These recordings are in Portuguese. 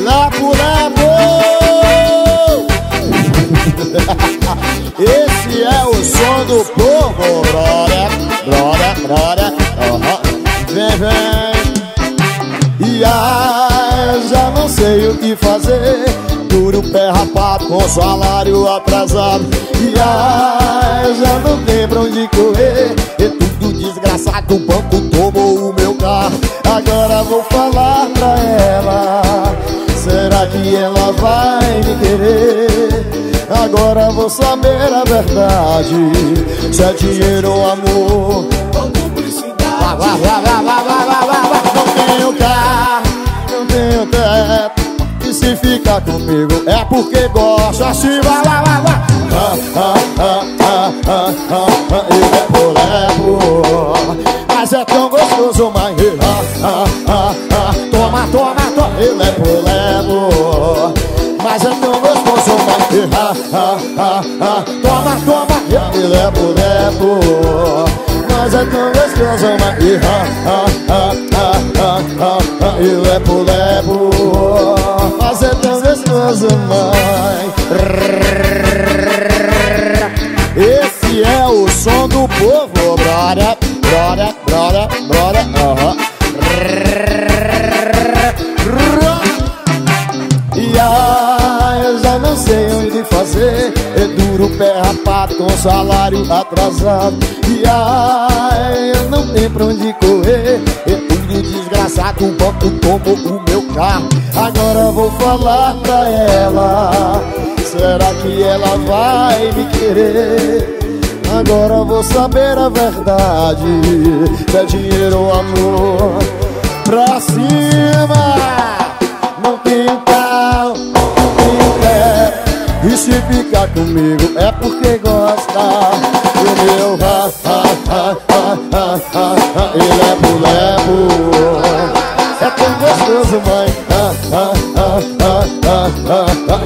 Lepo, lepo. Esse é o som do povo, brother, brother, brother. Vem, vem. E já não sei o que fazer. Duro pé rapado com salário atrasado. E já não tem pra onde correr. É tudo desgraçado, o banco tomou o meu carro. Agora vou falar pra ela. Será que ela vai me querer? Agora vou saber a verdade. Se é dinheiro ou amor. Não tenho carro, não tenho teto. E se ficar comigo é porque gosta. Se vai, vai, vai, vai. E lepo, mas é tão gostoso, mas toma, toma, toma. E lepo, mas é tão gostoso, mas toma, toma. E lepo, mas é tão gostoso, mas e lepo, mas é tão gostoso, mãe. Esse é o som do povo, brother, brother, brother, brother. E eu já não sei onde fazer. É duro pé rapado com salário atrasado. E eu não tenho pra onde correr. É tudo desgraçado, o banco tomou o meu carro. Agora vou falar pra ela. Será que ela vai me querer? Agora vou saber a verdade. Se é dinheiro ou amor. Pra cima. Não tenho carro, não tenho pé. E se ficar comigo é porque gosta. O meu e lepo, é tão gostoso, mãe.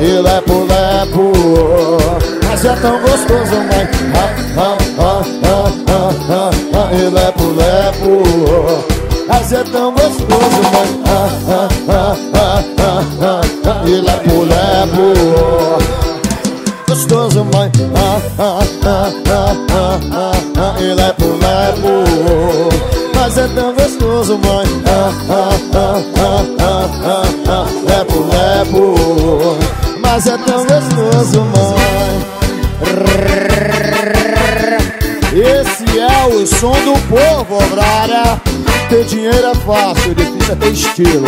E lepo, mas é tão gostoso, mãe. E lepo, mas é tão gostoso, mãe. E lepo, gostoso, mãe. E lepo, mas é tão gostoso, mãe. Lepo, mas é tão gostoso, mãe. Esse é o som do povo, brother. Ter dinheiro é fácil, difícil é ter estilo.